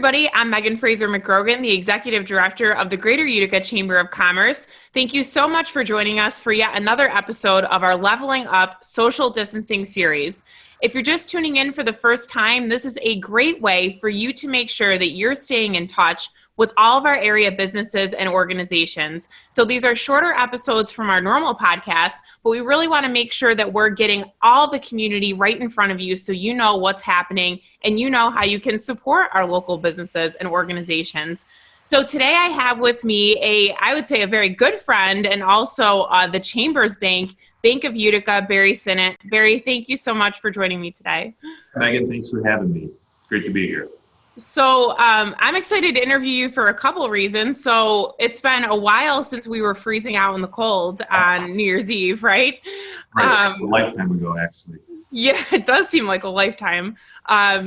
everybody. I'm Megan Fraser McGrogan, the Executive Director of the Greater Utica Chamber of Commerce. Thank you so much for joining us for yet another episode of our Leveling Up Social Distancing series. If you're just tuning in for the first time, this is a great way for you to make sure that you're staying in touch with all of our area businesses and organizations. So these are shorter episodes from our normal podcast, but we really want to make sure that we're getting all the community right in front of you so you know what's happening and you know how you can support our local businesses and organizations. So today I have with me I would say a very good friend and also the Chamber's Bank of Utica, Barry Sinnott. Barry, thank you so much for joining me today. Megan, thanks for having me. Great to be here. So I'm excited to interview you for a couple reasons. So it's been a while since we were freezing out in the cold on New Year's Eve, right? Right, a lifetime ago, actually. Yeah, it does seem like a lifetime.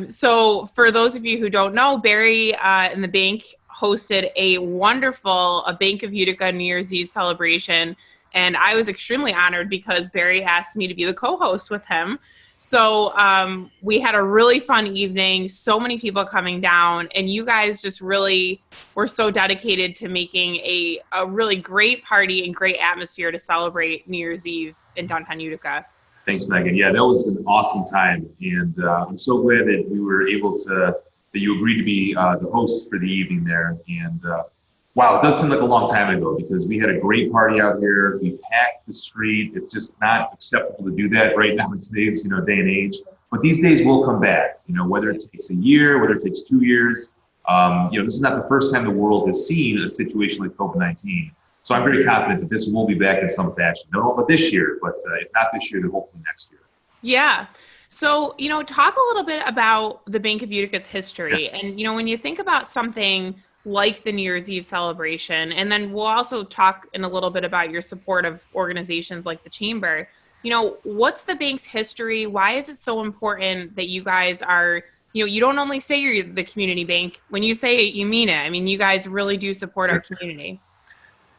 So for those of you who don't know, Barry and the bank hosted a wonderful Bank of Utica New Year's Eve celebration. And I was extremely honored because Barry asked me to be the co-host with him. So we had a really fun evening, so many people coming down, and you guys just really were so dedicated to making a really great party and great atmosphere to celebrate New Year's Eve in downtown Utica. Thanks, Megan. Yeah, that was an awesome time, and I'm so glad that we were able to, that you agreed to be the host for the evening there. And wow, it does seem like a long time ago because we had a great party out here. We packed the street. It's just not acceptable to do that right now in today's day and age. But these days will come back. Whether it takes a year, whether it takes 2 years. This is not the first time the world has seen a situation like COVID-19. So I'm very confident that this will be back in some fashion. No, but this year. But if not this year, then hopefully next year. Yeah. So talk a little bit about the Bank of Utica's history, yeah. And when you think about something like the New Year's Eve celebration. And then we'll also talk in a little bit about your support of organizations like the Chamber. What's the bank's history? Why is it so important that you guys are, you don't only say you're the community bank. When you say it, you mean it. I mean, you guys really do support our community.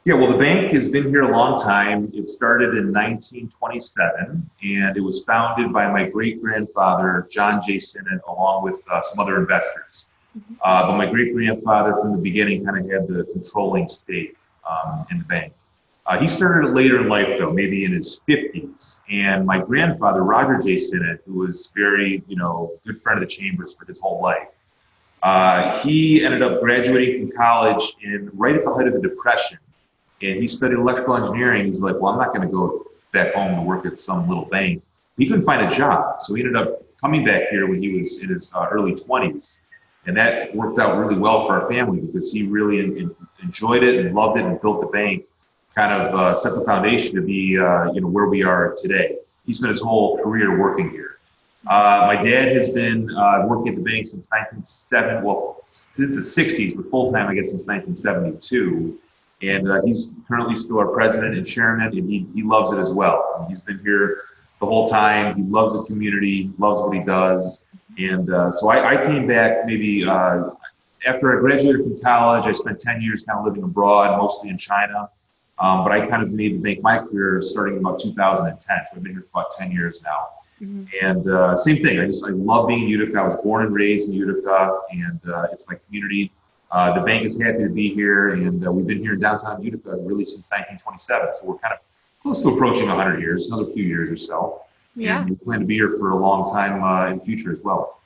Yeah, well, the bank has been here a long time. It started in 1927, and it was founded by my great-grandfather, John J. Sinnott, along with some other investors. But my great-grandfather from the beginning kind of had the controlling stake in the bank. He started it later in life, though, maybe in his 50s. And my grandfather, Roger J. Sinnott, who was very, good friend of the Chambers for his whole life, he ended up graduating from college right at the height of the Depression. And he studied electrical engineering. He's like, well, I'm not going to go back home to work at some little bank. He couldn't find a job. So he ended up coming back here when he was in his early 20s. And that worked out really well for our family because he really enjoyed it and loved it and built the bank, kind of set the foundation to be, where we are today. He spent his whole career working here. My dad has been working at the bank since since the 60s, but full-time, I guess, since 1972. And he's currently still our president and chairman, and he loves it as well. And he's been here the whole time. He loves the community, loves what he does. And so I came back maybe after I graduated from college. I spent 10 years kind of living abroad, mostly in China. But I kind of made the bank my career starting in about 2010. So I've been here for about 10 years now. Mm-hmm. And same thing. I love being in Utica. I was born and raised in Utica, and it's my community. The bank is happy to be here, and we've been here in downtown Utica really since 1927. So we're kind of close to approaching 100 years, another few years or so. Yeah. And we plan to be here for a long time in the future as well.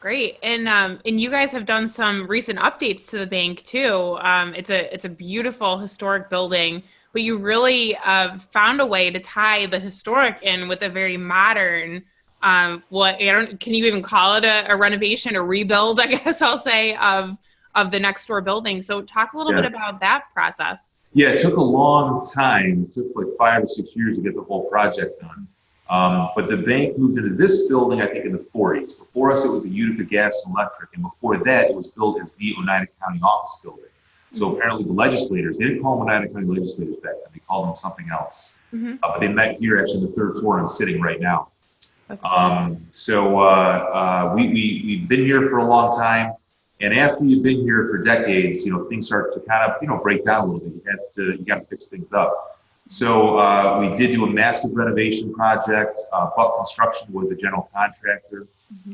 Great. And you guys have done some recent updates to the bank too. It's a beautiful historic building, but you really found a way to tie the historic in with a very modern, can you even call it a renovation or rebuild, I guess I'll say, of the next door building. So talk a little bit about that process. Yeah, it took a long time. It took like 5 or 6 years to get the whole project done. But the bank moved into this building, I think, in the 40s. Before us, it was a Utica Gas and Electric. And before that, it was built as the Oneida County Office Building. So apparently the legislators, they didn't call them Oneida County legislators back then. They called them something else. Mm-hmm. But they met here actually on the 3rd floor I'm sitting right now. We've been here for a long time. And after you've been here for decades, things start to kind of, break down a little bit. You got to fix things up. So we did do a massive renovation project. Buck Construction was the general contractor.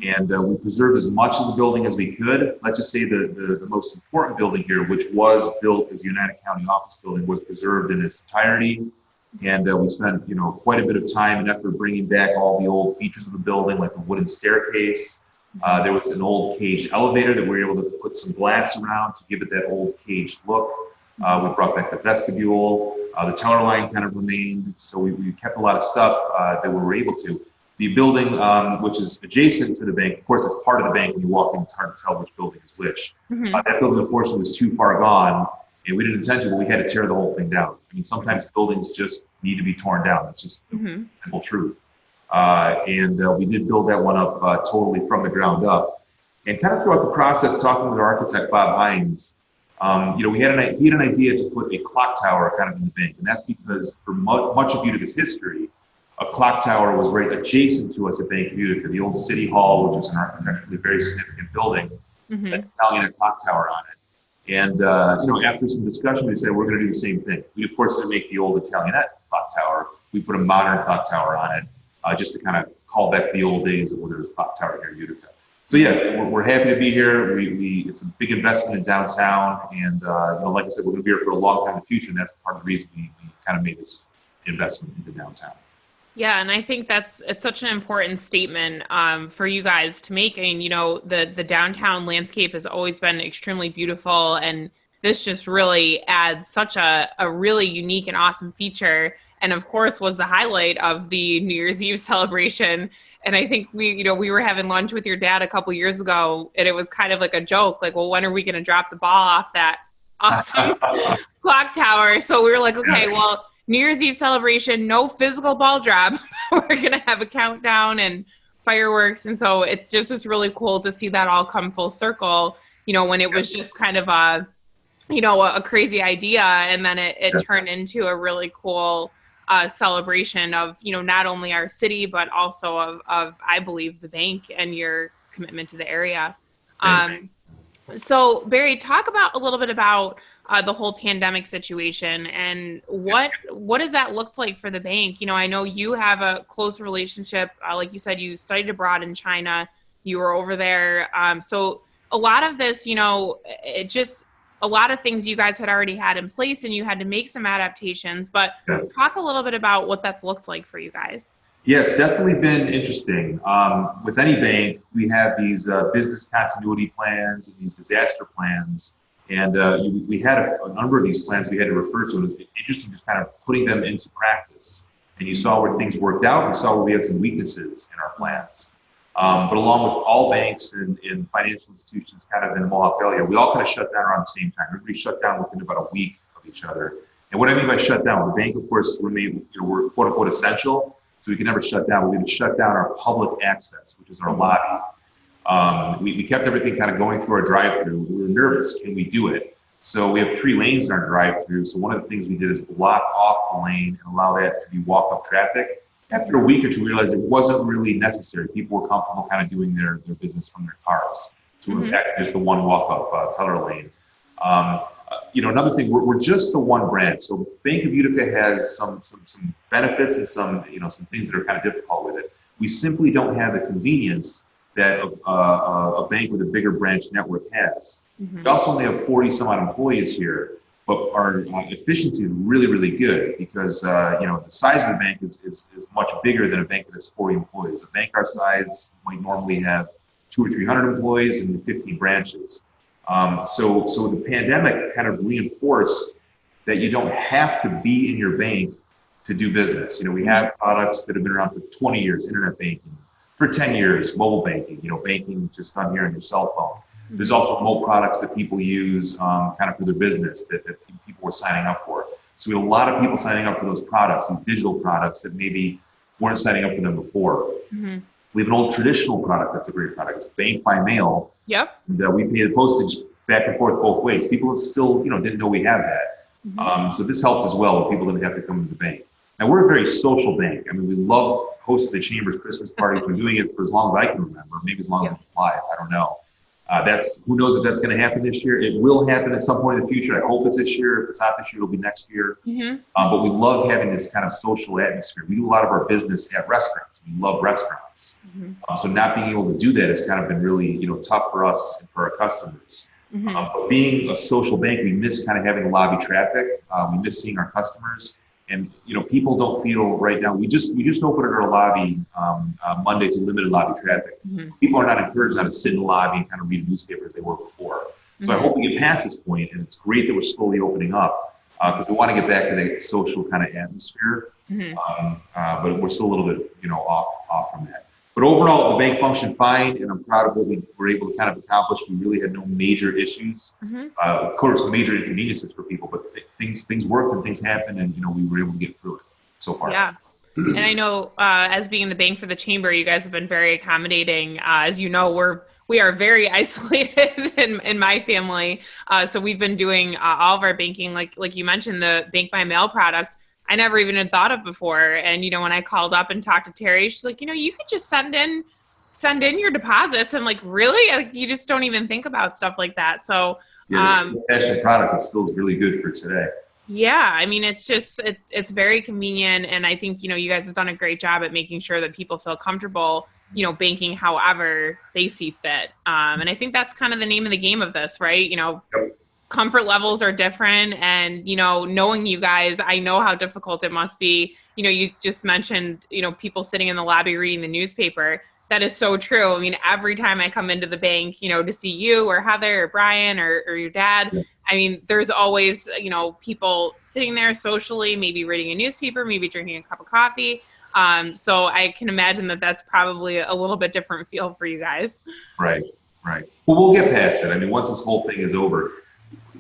And we preserved as much of the building as we could. Let's just say the most important building here, which was built as the United County office building, was preserved in its entirety. And we spent, quite a bit of time and effort bringing back all the old features of the building, like the wooden staircase. There was an old cage elevator that we were able to put some glass around to give it that old caged look. We brought back the vestibule. The tower line kind of remained. So we kept a lot of stuff that we were able to. The building, which is adjacent to the bank, of course, it's part of the bank. When you walk in, it's hard to tell which building is which. That building, unfortunately, was too far gone, and we didn't intend to, but we had to tear the whole thing down. I mean, sometimes buildings just need to be torn down. That's just the simple truth. And we did build that one up totally from the ground up. And kind of throughout the process, talking with our architect, Bob Hines, he had an idea to put a clock tower kind of in the bank. And that's because for much of Utica's history, a clock tower was right adjacent to us at Bank of Utica, the old City Hall, which was an architecturally very significant building, that Italian clock tower on it. And, after some discussion, we said, we're going to do the same thing. We, of course, didn't make the old Italianette clock tower. We put a modern clock tower on it, just to kind of call back the old days of when there was a clock tower here in Utica. So, yeah, we're happy to be here. It's a big investment in downtown. And, like I said, we're going to be here for a long time in the future. And that's part of the reason we kind of made this investment into downtown. Yeah, and I think it's such an important statement for you guys to make. I mean, the downtown landscape has always been extremely beautiful, and this just really adds such a really unique and awesome feature. And of course, was the highlight of the New Year's Eve celebration. And I think we were having lunch with your dad a couple years ago, and it was kind of like a joke, like, well, when are we going to drop the ball off that awesome clock tower? So we were like, okay, well, New Year's Eve celebration, no physical ball drop. We're going to have a countdown and fireworks. And so it just was really cool to see that all come full circle, when it was just kind of a crazy idea. And then it turned into a really cool celebration of, not only our city, but also of, I believe, the bank and your commitment to the area. So Barry, talk a little bit about the whole pandemic situation and what does that look like for the bank? I know you have a close relationship. Like you said, you studied abroad in China. You were over there. So a lot of this, a lot of things you guys had already had in place and you had to make some adaptations, but talk a little bit about what that's looked like for you guys. Yeah, it's definitely been interesting. With any bank, we have these business continuity plans and these disaster plans. And we had a number of these plans we had to refer to. It was interesting just kind of putting them into practice. And you saw where things worked out. You saw where we had some weaknesses in our plans. But along with all banks and financial institutions kind of in the Mohawk Valley, we all kind of shut down around the same time. Everybody shut down within about a week of each other. And what I mean by shut down, the bank, of course, remained, we're quote unquote essential. So we can never shut down. We would shut down our public access, which is our lobby. We kept everything kind of going through our drive-through. We were nervous. Can we do it? So we have 3 lanes in our drive-through. So one of the things we did is block off the lane and allow that to be walk-up traffic. After a week or two, we realized it wasn't really necessary. People were comfortable kind of doing their business from their cars. So we went back to just the one walk-up teller lane. Another thing, we're just the one branch. So Bank of Utica has some benefits and some things that are kind of difficult with it. We simply don't have the convenience that a bank with a bigger branch network has. We also only have 40 some odd employees here, but our efficiency is really, really good because the size of the bank is much bigger than a bank that has 40 employees. A bank our size might normally have 200 or 300 employees and 15 branches. So the pandemic kind of reinforced that you don't have to be in your bank to do business. We have products that have been around for 20 years, internet banking, for 10 years, mobile banking, banking just on here on your cell phone. There's also remote products that people use kind of for their business that people were signing up for. So we have a lot of people signing up for those products, these digital products that maybe weren't signing up for them before. We have an old traditional product that's a great product. It's bank by mail. Yep. And we pay the postage back and forth both ways. People still, didn't know we had that. So this helped as well. People didn't have to come to the bank. Now we're a very social bank. I mean, we love hosting the Chamber's Christmas party. We've been doing it for as long as I can remember, maybe as long as I'm alive. I don't know. Who knows if that's going to happen this year. It will happen at some point in the future. I hope it's this year. If it's not this year, it'll be next year. But we love having this kind of social atmosphere. We do a lot of our business at restaurants. We love restaurants. So not being able to do that has kind of been really, tough for us and for our customers. But being a social bank, we miss kind of having the lobby traffic. We miss seeing our customers. And, people don't feel right now, we just opened our lobby Monday to limited lobby traffic. People are not encouraged now to sit in the lobby and kind of read a newspaper as they were before. So I hope we get past this point, and it's great that we're slowly opening up because we want to get back to that social kind of atmosphere. But we're still a little bit, off from that. But overall, the bank functioned fine, and I'm proud of what we were able to kind of accomplish. We really had no major issues. Of course, major inconveniences for people, but things worked and things happened, and we were able to get through it so far. Yeah, and I know as being the bank for the chamber, you guys have been very accommodating. As you know, we are very isolated in my family, so we've been doing all of our banking, like you mentioned, the bank by mail product. I never even had thought of before. And, when I called up and talked to Terry, she's like, you could just send in your deposits. And really? You just don't even think about stuff like that. So, the fashion product is still really good for today. Yeah. I mean, it's very convenient. And I think, you guys have done a great job at making sure that people feel comfortable, banking however they see fit. And I think that's kind of the name of the game of this, right? Yep. Comfort levels are different. And, knowing you guys, I know how difficult it must be. You just mentioned, people sitting in the lobby reading the newspaper. That is so true. I mean, every time I come into the bank, to see you or Heather or Brian or your dad, yeah. I mean, there's always, people sitting there socially, maybe reading a newspaper, maybe drinking a cup of coffee. So I can imagine that that's probably a little bit different feel for you guys. Right. Well, we'll get past it. I mean, once this whole thing is over,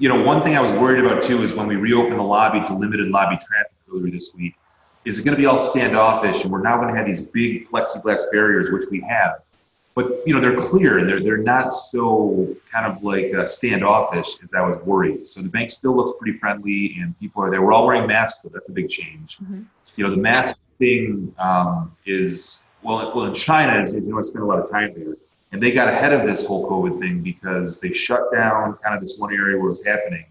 one thing I was worried about too is when we reopened the lobby to limited lobby traffic earlier this week, is it going to be all standoffish, and we're now going to have these big plexiglass barriers, which we have, but they're clear and they're not so kind of like standoffish as I was worried. So the bank still looks pretty friendly, and people are there. We're all wearing masks, so that's a big change. The mask thing is well in China, I spent a lot of time there. And they got ahead of this whole COVID thing because they shut down kind of this one area where it was happening.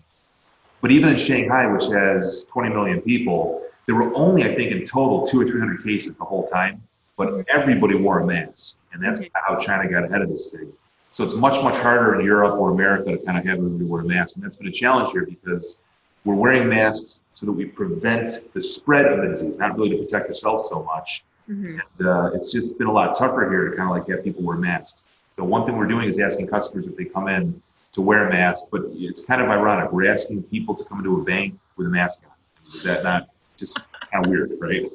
But even in Shanghai, which has 20 million people, there were only, I think, in total 200 or 300 cases the whole time. But everybody wore a mask. And that's how China got ahead of this thing. So it's much, much harder in Europe or America to kind of have everybody wear a mask. And that's been a challenge here because we're wearing masks so that we prevent the spread of the disease, not really to protect yourself so much. And it's just been a lot tougher here to kind of have people wear masks. So one thing we're doing is asking customers if they come in to wear a mask, but it's kind of ironic. We're asking people to come into a bank with a mask on. Is that not just kind of weird, right?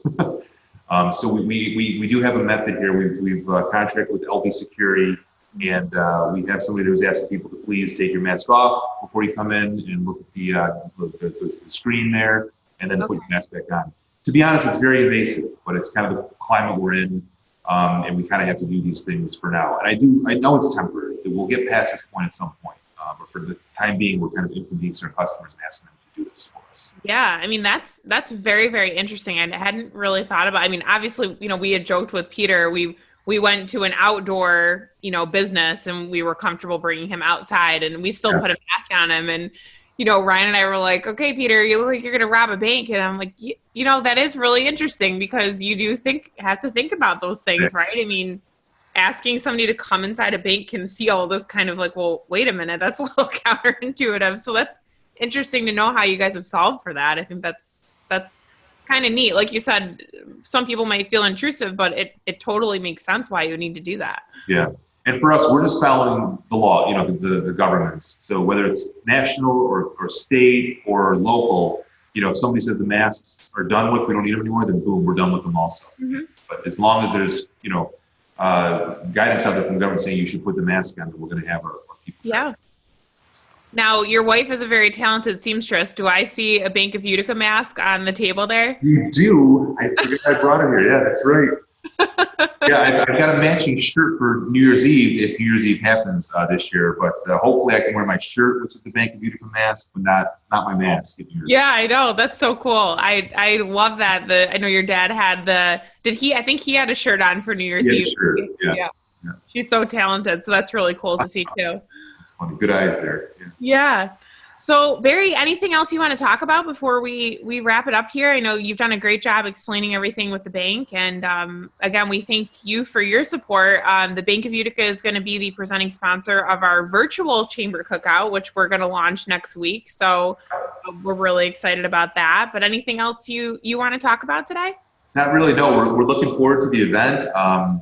So we do have a method here. We've contracted with LB Security, and we have somebody who's asking people to please take your mask off before you come in and look at the screen there, and then put your mask back on. To be honest, it's very invasive, but it's kind of the climate we're in, and we kind of have to do these things for now. And I know it's temporary. We'll get past this point at some point, but for the time being, we're kind of inconveniencing our customers and asking them to do this for us. Yeah, I mean, that's very, very interesting. I hadn't really thought about. I mean, obviously, we had joked with Peter. We went to an outdoor, business, and we were comfortable bringing him outside, and we still put a mask on him. And Ryan and I were like, okay, Peter, you look like you're going to rob a bank. And I'm like, that is really interesting because you do have to think about those things, right? I mean, asking somebody to come inside a bank can see all this kind of well, wait a minute, that's a little counterintuitive. So that's interesting to know how you guys have solved for that. I think that's kind of neat. Like you said, some people might feel intrusive, but it totally makes sense why you need to do that. Yeah. And for us, we're just following the law, the governments. So whether it's national or state or local, if somebody says the masks are done with, we don't need them anymore, then boom, we're done with them also. But as long as there's, guidance out there from the government saying you should put the mask on, then we're going to have our people. Yeah. Now, your wife is a very talented seamstress. Do I see a Bank of Utica mask on the table there? You do. I forgot I brought her here. Yeah, that's right. Yeah, I've got a matching shirt for New Year's Eve if New Year's Eve happens this year. But hopefully I can wear my shirt, which is the Bank of Utica mask, but not my mask. Yeah, I know. That's so cool. I love that. I know your dad had I think he had a shirt on for New Year's Eve. Sure. Yeah. She's so talented. So that's really cool to see too. It's funny. Good eyes there. Yeah. Yeah. So Barry, anything else you want to talk about before we wrap it up here? I know you've done a great job explaining everything with the bank. And again, we thank you for your support. The Bank of Utica is going to be the presenting sponsor of our virtual chamber cookout, which we're going to launch next week. So we're really excited about that. But anything else you want to talk about today? Not really, no. We're looking forward to the event.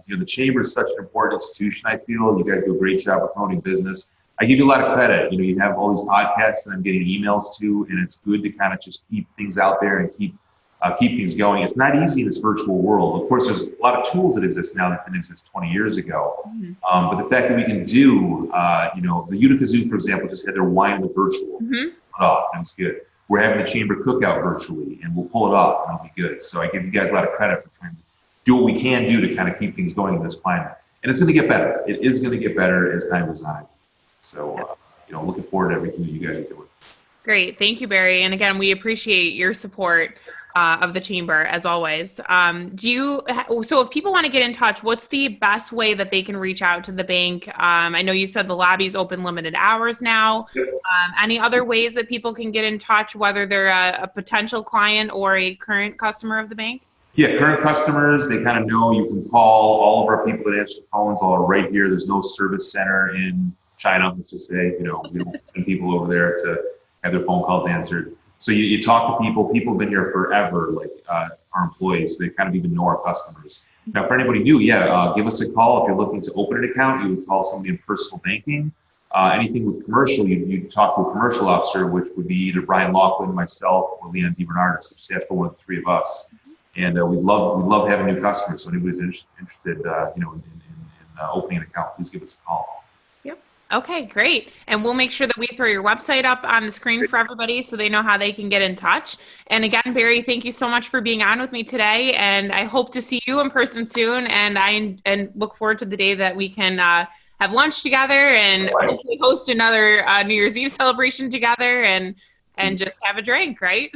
The chamber is such an important institution, I feel. You guys do a great job of promoting business. I give you a lot of credit. You have all these podcasts that I'm getting emails to, and it's good to kind of just keep things out there and keep things going. It's not easy in this virtual world. Of course, there's a lot of tools that exist now that didn't exist 20 years ago. But the fact that we can do, the Utica Zoo, for example, just had their wine in the virtual. Pull it off, and it's good. We're having the chamber cookout virtually, and we'll pull it off, and it'll be good. So I give you guys a lot of credit for trying to do what we can do to kind of keep things going in this climate. And it's going to get better. It is going to get better as time goes on. So, looking forward to everything that you guys are doing. Great. Thank you, Barry. And again, we appreciate your support of the chamber as always. So if people want to get in touch, what's the best way that they can reach out to the bank? I know you said the lobby's open limited hours now. Yep. Any other ways that people can get in touch, whether they're a potential client or a current customer of the bank? Yeah, current customers, they kind of know you can call. All of our people that answer the phones are right here. There's no service center in China, let's just say, we don't send people over there to have their phone calls answered. So you talk to people have been here forever, like our employees, so they kind of even know our customers. Now, for anybody new, give us a call. If you're looking to open an account, you would call somebody in personal banking. Anything with commercial, you'd talk to a commercial officer, which would be either Brian Laughlin, myself, or Leon DiBernardis. Just ask for one of the three of us. And we love having new customers. So anybody's interested, in opening an account, please give us a call. Okay, great. And we'll make sure that we throw your website up on the screen for everybody so they know how they can get in touch. And again, Barry, thank you so much for being on with me today. And I hope to see you in person soon. And I look forward to the day that we can have lunch together and hopefully host another New Year's Eve celebration together and just have a drink, right?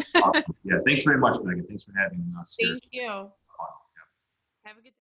Yeah, thanks very much, Megan. Thanks for having us here. Thank you. Have a good day.